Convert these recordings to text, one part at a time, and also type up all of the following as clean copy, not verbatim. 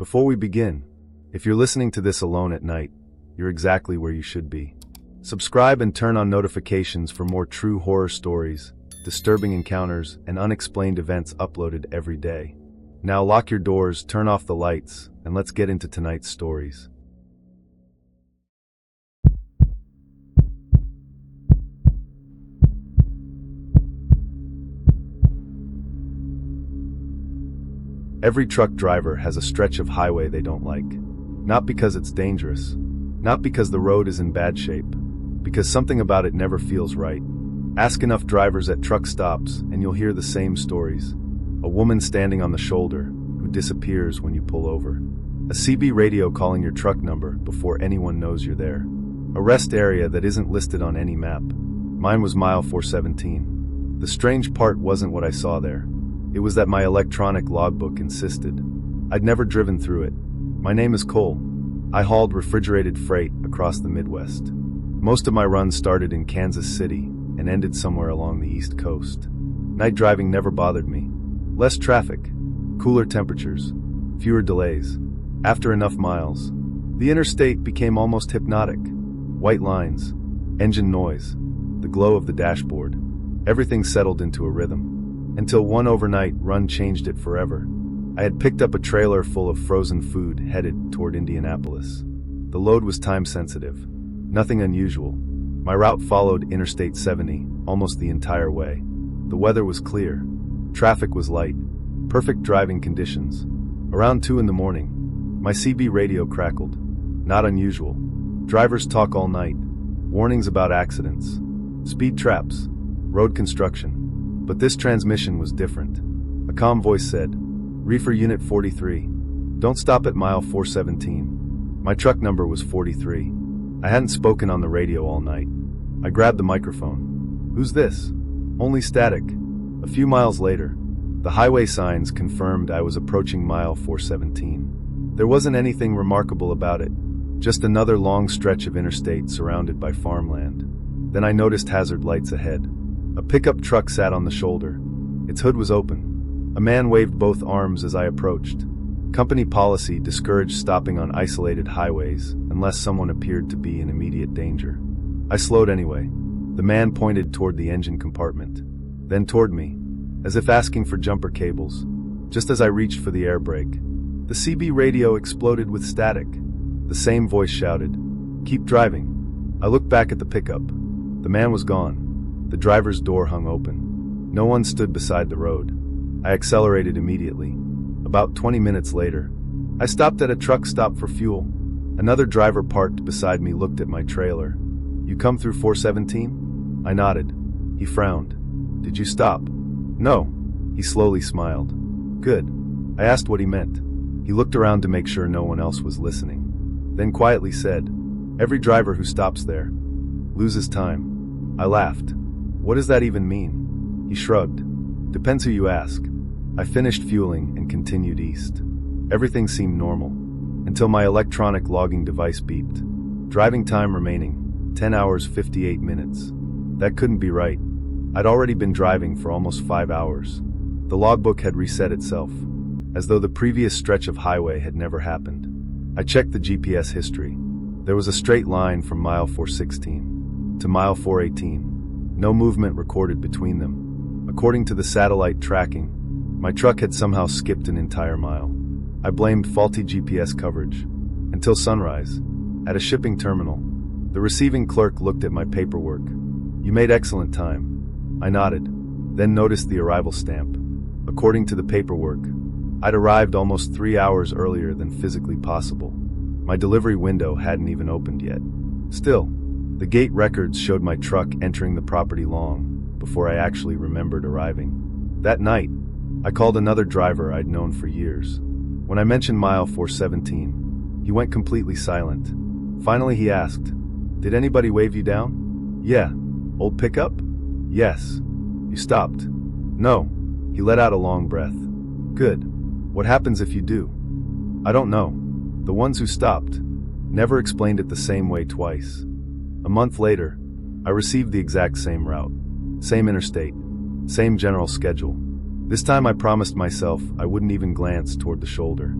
Before we begin, if you're listening to this alone at night, you're exactly where you should be. Subscribe and turn on notifications for more true horror stories, disturbing encounters, and unexplained events uploaded every day. Now lock your doors, turn off the lights, and let's get into tonight's stories. Every truck driver has a stretch of highway they don't like. Not because it's dangerous, not because the road is in bad shape, because something about it never feels right. Ask enough drivers at truck stops and you'll hear the same stories. A woman standing on the shoulder who disappears when you pull over. A CB radio calling your truck number before anyone knows you're there. A rest area that isn't listed on any map. Mine was mile 417. The strange part wasn't what I saw there. It was that my electronic logbook insisted. I'd never driven through it. My name is Cole. I hauled refrigerated freight across the Midwest. Most of my runs started in Kansas City and ended somewhere along the East Coast. Night driving never bothered me. Less traffic, cooler temperatures, fewer delays. After enough miles, the interstate became almost hypnotic. White lines, engine noise, the glow of the dashboard. Everything settled into a rhythm. Until one overnight run changed it forever. I had picked up a trailer full of frozen food headed toward Indianapolis. The load was time-sensitive. Nothing unusual. My route followed Interstate 70 almost the entire way. The weather was clear. Traffic was light. Perfect driving conditions. Around 2 a.m, my CB radio crackled. Not unusual. Drivers talk all night. Warnings about accidents. Speed traps. Road construction. But this transmission was different. A calm voice said, "Reefer Unit 43. Don't stop at mile 417. My truck number was 43. I hadn't spoken on the radio all night. I grabbed the microphone. "Who's this?" Only static. A few miles later, the highway signs confirmed I was approaching mile 417. There wasn't anything remarkable about it, just another long stretch of interstate surrounded by farmland. Then I noticed hazard lights ahead. A pickup truck sat on the shoulder. Its hood was open. A man waved both arms as I approached. Company policy discouraged stopping on isolated highways unless someone appeared to be in immediate danger. I slowed anyway. The man pointed toward the engine compartment, then toward me, as if asking for jumper cables. Just as I reached for the air brake, the CB radio exploded with static. The same voice shouted, "Keep driving." I looked back at the pickup. The man was gone. The driver's door hung open. No one stood beside the road. I accelerated immediately. About 20 minutes later, I stopped at a truck stop for fuel. Another driver parked beside me looked at my trailer. "You come through 417? I nodded. He frowned. "Did you stop?" "No." He slowly smiled. "Good." I asked what he meant. He looked around to make sure no one else was listening. Then quietly said, "Every driver who stops there loses time." I laughed. "What does that even mean?" He shrugged. "Depends who you ask." I finished fueling and continued east. Everything seemed normal, until my electronic logging device beeped. Driving time remaining, 10 hours 58 minutes. That couldn't be right. I'd already been driving for almost 5 hours. The logbook had reset itself, as though the previous stretch of highway had never happened. I checked the GPS history. There was a straight line from mile 416 to mile 418. No movement recorded between them. According to the satellite tracking, my truck had somehow skipped an entire mile. I blamed faulty GPS coverage. Until sunrise, at a shipping terminal, the receiving clerk looked at my paperwork. "You made excellent time." I nodded, then noticed the arrival stamp. According to the paperwork, I'd arrived almost 3 hours earlier than physically possible. My delivery window hadn't even opened yet. Still, the gate records showed my truck entering the property long before I actually remembered arriving. That night, I called another driver I'd known for years. When I mentioned mile 417, he went completely silent. Finally he asked, "Did anybody wave you down?" "Yeah." "Old pickup?" "Yes." "You stopped?" "No." He let out a long breath. "Good. What happens if you do?" "I don't know. The ones who stopped never explained it the same way twice." A month later, I received the exact same route, same interstate, same general schedule. This time I promised myself I wouldn't even glance toward the shoulder.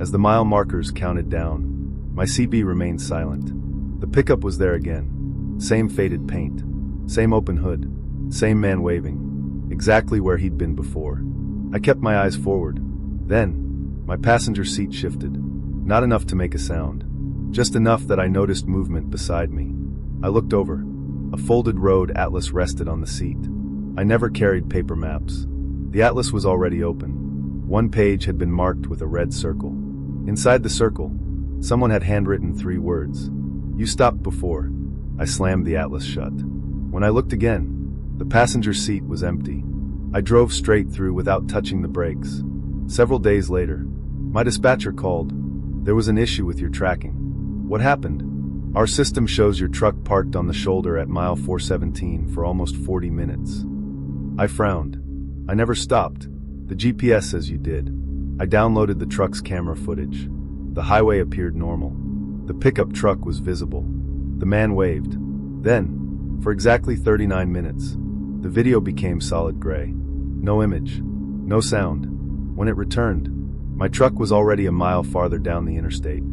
As the mile markers counted down, my CB remained silent. The pickup was there again. Same faded paint. Same open hood. Same man waving. Exactly where he'd been before. I kept my eyes forward. Then, my passenger seat shifted. Not enough to make a sound. Just enough that I noticed movement beside me. I looked over. A folded road atlas rested on the seat. I never carried paper maps. The atlas was already open. One page had been marked with a red circle. Inside the circle, someone had handwritten 3 words. "You stopped before." I slammed the atlas shut. When I looked again, the passenger seat was empty. I drove straight through without touching the brakes. Several days later, my dispatcher called. "There was an issue with your tracking." "What happened?" "Our system shows your truck parked on the shoulder at mile 417 for almost 40 minutes." I frowned. "I never stopped. The GPS says you did." I downloaded the truck's camera footage. The highway appeared normal. The pickup truck was visible. The man waved. Then, for exactly 39 minutes, the video became solid gray. No image. No sound. When it returned, my truck was already a mile farther down the interstate.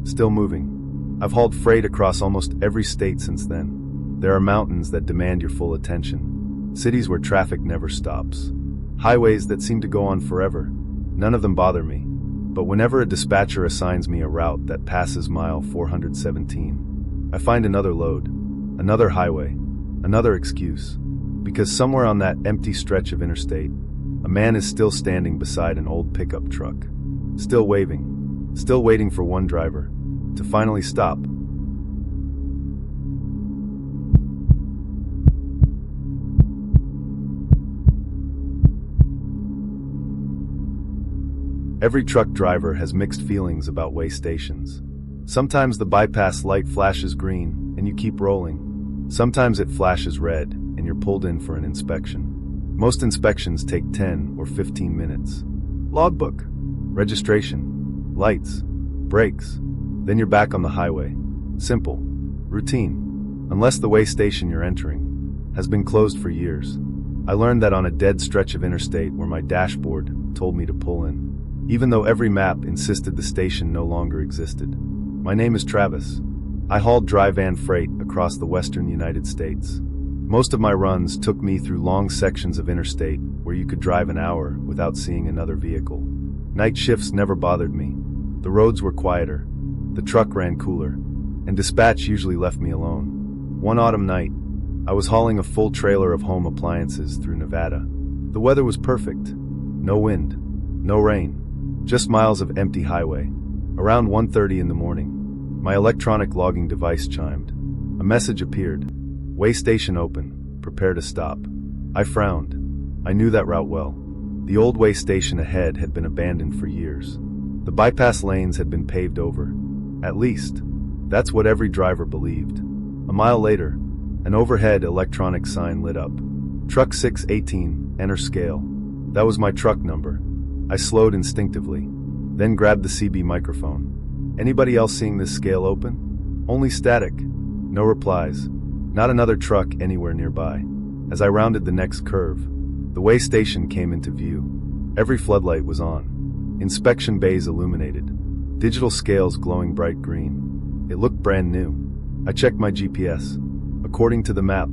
Still moving. I've hauled freight across almost every state since then. There are mountains that demand your full attention. Cities where traffic never stops. Highways that seem to go on forever. None of them bother me. But whenever a dispatcher assigns me a route that passes mile 417, I find another load, another highway, another excuse. Because somewhere on that empty stretch of interstate, a man is still standing beside an old pickup truck. Still waving. Still waiting for one driver to finally stop. Every truck driver has mixed feelings about way stations. Sometimes the bypass light flashes green and you keep rolling. Sometimes it flashes red and you're pulled in for an inspection. Most inspections take 10 or 15 minutes. Logbook, registration, lights, brakes. Then you're back on the highway. Simple. Routine. Unless the way station you're entering has been closed for years. I learned that on a dead stretch of interstate where my dashboard told me to pull in, even though every map insisted the station no longer existed. My name is Travis. I hauled dry van freight across the western United States. Most of my runs took me through long sections of interstate where you could drive an hour without seeing another vehicle. Night shifts never bothered me. The roads were quieter. The truck ran cooler. And dispatch usually left me alone. One autumn night, I was hauling a full trailer of home appliances through Nevada. The weather was perfect. No wind. No rain. Just miles of empty highway. Around 1:30 in the morning, my electronic logging device chimed. A message appeared. Way station open. Prepare to stop. I frowned. I knew that route well. The old way station ahead had been abandoned for years. The bypass lanes had been paved over. At least, that's what every driver believed. A mile later, an overhead electronic sign lit up. Truck 618, enter scale. That was my truck number. I slowed instinctively, then grabbed the CB microphone. Anybody else seeing this scale open? Only static. No replies. Not another truck anywhere nearby. As I rounded the next curve, the way station came into view. Every floodlight was on. Inspection bays illuminated. Digital scales glowing bright green. It looked brand new. I checked my GPS. According to the map,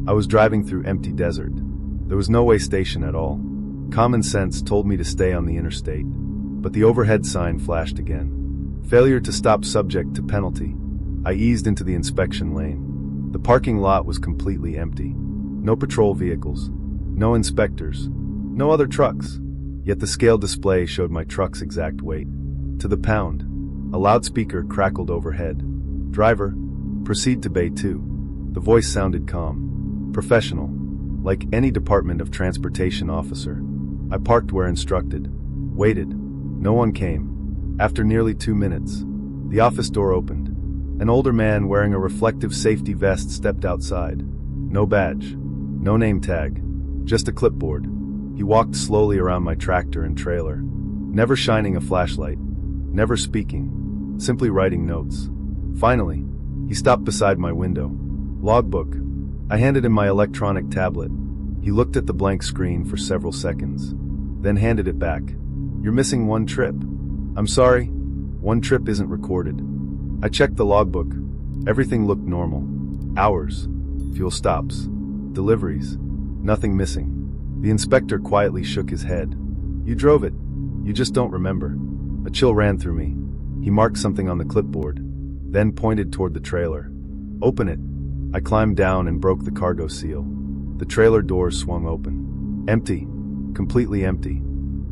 I was driving through empty desert. There was no way station at all. Common sense told me to stay on the interstate, but the overhead sign flashed again. Failure to stop subject to penalty. I eased into the inspection lane. The parking lot was completely empty. No patrol vehicles. No inspectors. No other trucks. Yet the scale display showed my truck's exact weight. To the pound. A loudspeaker crackled overhead. Driver, proceed to Bay 2. The voice sounded calm. Professional. Like any Department of Transportation officer. I parked where instructed. Waited. No one came. After nearly 2 minutes, the office door opened. An older man wearing a reflective safety vest stepped outside. No badge. No name tag. Just a clipboard. He walked slowly around my tractor and trailer. Never shining a flashlight. Never speaking. Simply writing notes. Finally, he stopped beside my window. Logbook. I handed him my electronic tablet. He looked at the blank screen for several seconds, then handed it back. You're missing one trip. I'm sorry, One trip isn't recorded. I checked the logbook. Everything looked normal. Hours. Fuel stops. Deliveries. Nothing missing. The inspector quietly shook his head. You drove it. You just don't remember. A chill ran through me. He marked something on the clipboard, then pointed toward the trailer. Open it. I climbed down and broke the cargo seal. The trailer doors swung open. Empty. Completely empty.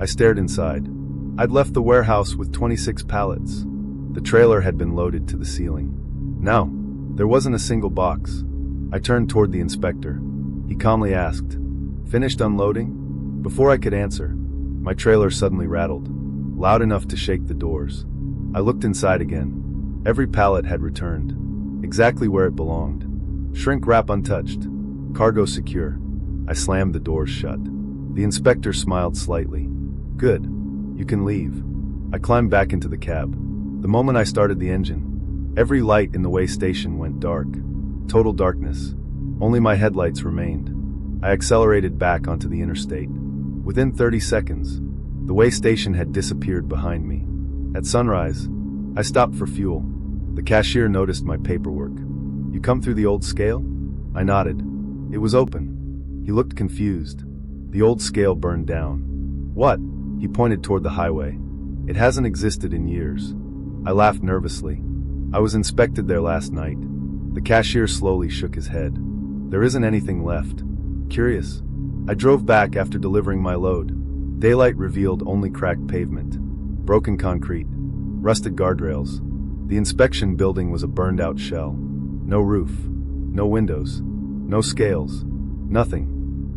I stared inside. I'd left the warehouse with 26 pallets. The trailer had been loaded to the ceiling. Now, there wasn't a single box. I turned toward the inspector. He calmly asked, "Finished unloading?" Before I could answer, my trailer suddenly rattled, loud enough to shake the doors. I looked inside again. Every pallet had returned, exactly where it belonged. Shrink wrap untouched. Cargo secure. I slammed the doors shut. The inspector smiled slightly. Good. You can leave. I climbed back into the cab. The moment I started the engine, every light in the way station went dark. Total darkness. Only my headlights remained. I accelerated back onto the interstate. Within 30 seconds, the way station had disappeared behind me. At sunrise, I stopped for fuel. The cashier noticed my paperwork. "You come through the old scale?" I nodded. It was open. He looked confused. The old scale burned down. "What?" He pointed toward the highway. "It hasn't existed in years." I laughed nervously. "I was inspected there last night." The cashier slowly shook his head. "There isn't anything left." Curious. I drove back after delivering my load. Daylight revealed only cracked pavement, broken concrete, rusted guardrails. The inspection building was a burned-out shell. No roof, no windows, no scales, nothing.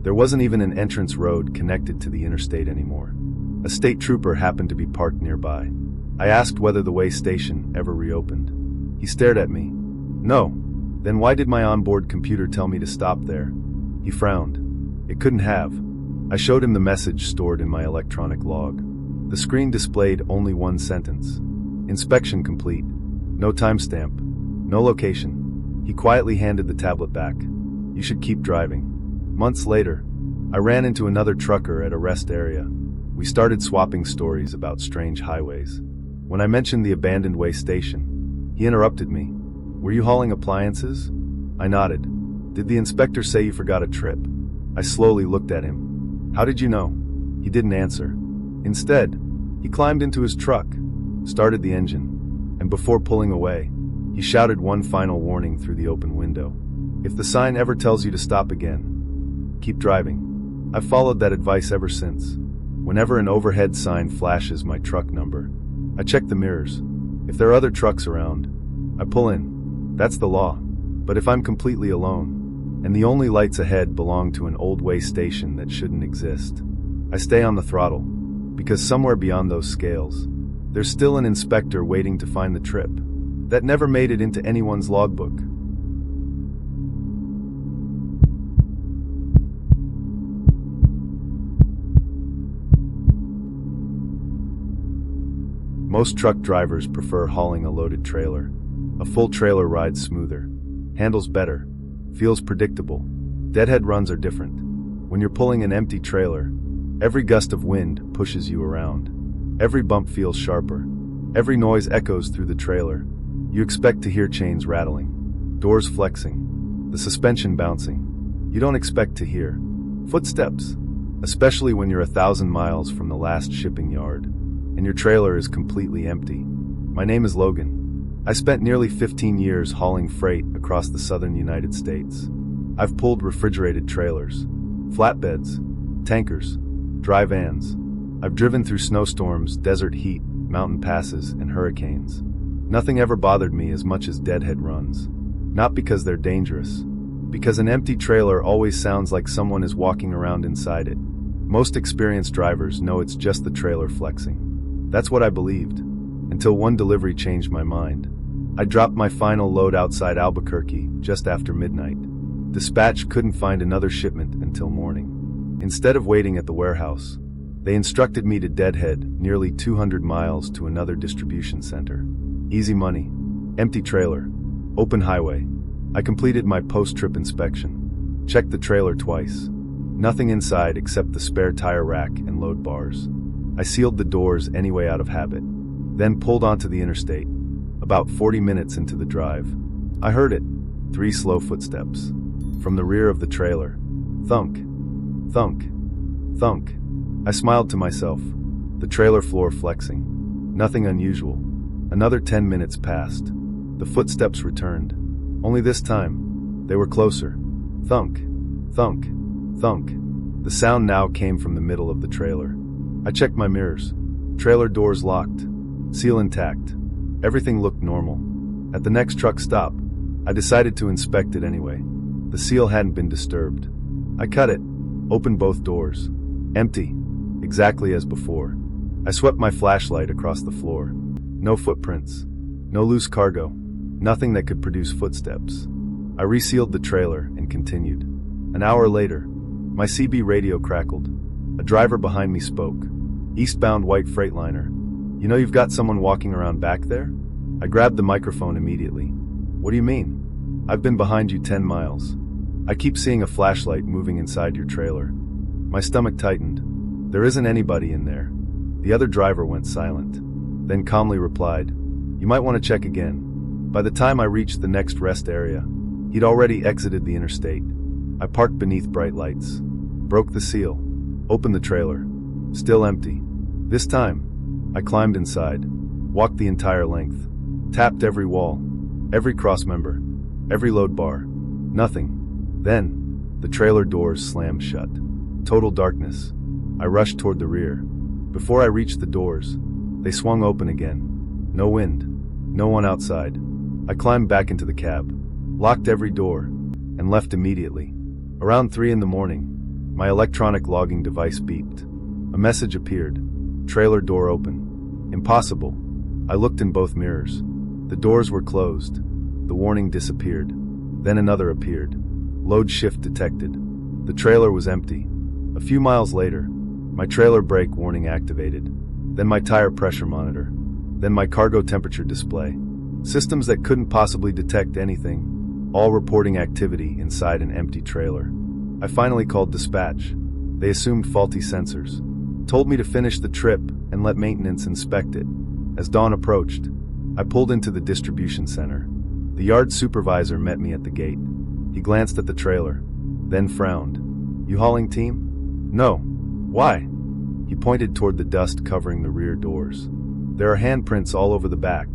There wasn't even an entrance road connected to the interstate anymore. A state trooper happened to be parked nearby. I asked whether the way station ever reopened. He stared at me. "No." "Then why did my onboard computer tell me to stop there?" He frowned. "It couldn't have." I showed him the message stored in my electronic log. The screen displayed only one sentence. "Inspection complete." No timestamp. No location. He quietly handed the tablet back. "You should keep driving." Months later, I ran into another trucker at a rest area. We started swapping stories about strange highways. When I mentioned the abandoned way station, he interrupted me. "Were you hauling appliances?" I nodded. "Did the inspector say you forgot a trip?" I slowly looked at him. "How did you know?" He didn't answer. Instead, he climbed into his truck, started the engine, and before pulling away, he shouted one final warning through the open window. "If the sign ever tells you to stop again, keep driving." I've followed that advice ever since. Whenever an overhead sign flashes my truck number, I check the mirrors. If there are other trucks around, I pull in. That's the law. But if I'm completely alone, and the only lights ahead belong to an old way station that shouldn't exist, I stay on the throttle, because somewhere beyond those scales, there's still an inspector waiting to find the trip that never made it into anyone's logbook. Most truck drivers prefer hauling a loaded trailer. A full trailer rides smoother, handles better, feels predictable. Deadhead runs are different. When you're pulling an empty trailer, every gust of wind pushes you around. Every bump feels sharper. Every noise echoes through the trailer. You expect to hear chains rattling, doors flexing, the suspension bouncing. You don't expect to hear footsteps, especially when you're 1,000 miles from the last shipping yard, and your trailer is completely empty. My name is Logan. I spent nearly 15 years hauling freight across the southern United States. I've pulled refrigerated trailers, flatbeds, tankers, dry vans. I've driven through snowstorms, desert heat, mountain passes, and hurricanes. Nothing ever bothered me as much as deadhead runs. Not because they're dangerous, because an empty trailer always sounds like someone is walking around inside it. Most experienced drivers know it's just the trailer flexing. That's what I believed, until one delivery changed my mind. I dropped my final load outside Albuquerque just after midnight. Dispatch couldn't find another shipment until morning. Instead of waiting at the warehouse, they instructed me to deadhead nearly 200 miles to another distribution center. Easy money, empty trailer, open highway. I completed my post-trip inspection. Checked the trailer twice. Nothing inside except the spare tire rack and load bars. I sealed the doors anyway out of habit. then pulled onto the interstate. About 40 minutes into the drive, I heard it. 3 slow footsteps. From the rear of the trailer. Thunk. Thunk. Thunk. I smiled to myself. The trailer floor flexing. Nothing unusual. Another 10 minutes passed. The footsteps returned. Only this time, they were closer. Thunk. Thunk. Thunk. The sound now came from the middle of the trailer. I checked my mirrors. Trailer doors locked. Seal intact. Everything looked normal. At the next truck stop, I decided to inspect it anyway. The seal hadn't been disturbed. I cut it. Opened both doors. Empty. Exactly as before. I swept my flashlight across the floor. No footprints. No loose cargo. Nothing that could produce footsteps. I resealed the trailer and continued. An hour later, my CB radio crackled. A driver behind me spoke. Eastbound white Freightliner. You know you've got someone walking around back there? I grabbed the microphone immediately. What do you mean? I've been behind you 10 miles. I keep seeing a flashlight moving inside your trailer. My stomach tightened. There isn't anybody in there. The other driver went silent, then calmly replied, You might want to check again. By the time I reached the next rest area, he'd already exited the interstate. I parked beneath bright lights, broke the seal, opened the trailer. Still empty. This time, I climbed inside, walked the entire length, tapped every wall, every crossmember, every load bar. Nothing. Then, the trailer doors slammed shut. Total darkness. I rushed toward the rear. Before I reached the doors, they swung open again. No wind. No one outside. I climbed back into the cab, locked every door, and left immediately. Around 3 in the morning, my electronic logging device beeped. A message appeared. Trailer door open. Impossible. I looked in both mirrors. The doors were closed. The warning disappeared. Then another appeared. Load shift detected. The trailer was empty. A few miles later, my trailer brake warning activated. Then my tire pressure monitor. Then my cargo temperature display. Systems that couldn't possibly detect anything, all reporting activity inside an empty trailer. I finally called dispatch. They assumed faulty sensors, told me to finish the trip and let maintenance inspect it. As dawn approached, I pulled into the distribution center. The yard supervisor met me at the gate. He glanced at the trailer, then frowned. You hauling team? No. Why? He pointed toward the dust covering the rear doors. There are handprints all over the back.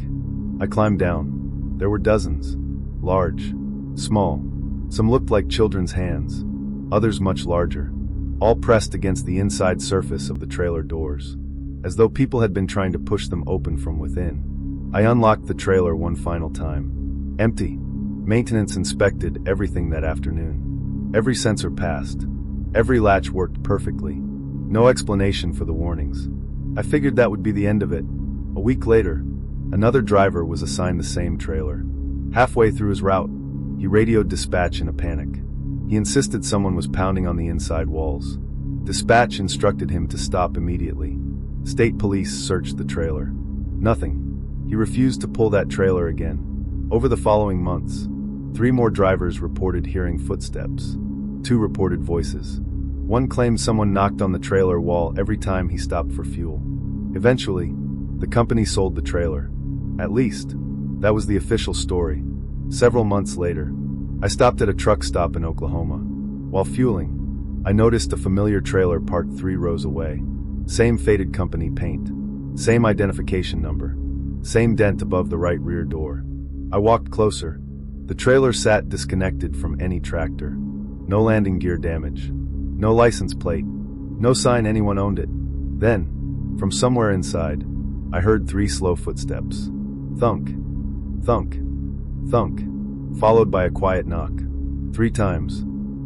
I climbed down. There were dozens. Large. Small. Some looked like children's hands. Others much larger. All pressed against the inside surface of the trailer doors, as though people had been trying to push them open from within. I unlocked the trailer one final time. Empty. Maintenance inspected everything that afternoon. Every sensor passed. Every latch worked perfectly. No explanation for the warnings. I figured that would be the end of it. A week later, another driver was assigned the same trailer. Halfway through his route, he radioed dispatch in a panic. He insisted someone was pounding on the inside walls. Dispatch instructed him to stop immediately. State police searched the trailer. Nothing. He refused to pull that trailer again. Over the following months, 3 more drivers reported hearing footsteps. 2 reported voices. 1 claimed someone knocked on the trailer wall every time he stopped for fuel. Eventually, the company sold the trailer. At least, that was the official story. Several months later, I stopped at a truck stop in Oklahoma. While fueling, I noticed a familiar trailer parked 3 rows away. Same faded company paint. Same identification number. Same dent above the right rear door. I walked closer. The trailer sat disconnected from any tractor. No landing gear damage. No license plate. No sign anyone owned it. Then, from somewhere inside, I heard 3 slow footsteps. Thunk. Thunk. Thunk. Followed by a quiet knock. 3 times.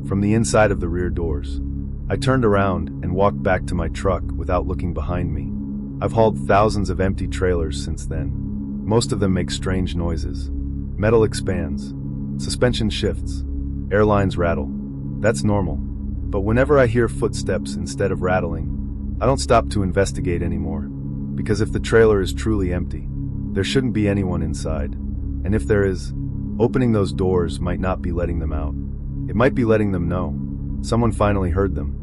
From the inside of the rear doors. I turned around and walked back to my truck without looking behind me. I've hauled thousands of empty trailers since then. Most of them make strange noises. Metal expands. Suspension shifts. Airlines rattle. That's normal. But whenever I hear footsteps instead of rattling, I don't stop to investigate anymore. Because if the trailer is truly empty, there shouldn't be anyone inside. And if there is, opening those doors might not be letting them out. It might be letting them know. Someone finally heard them.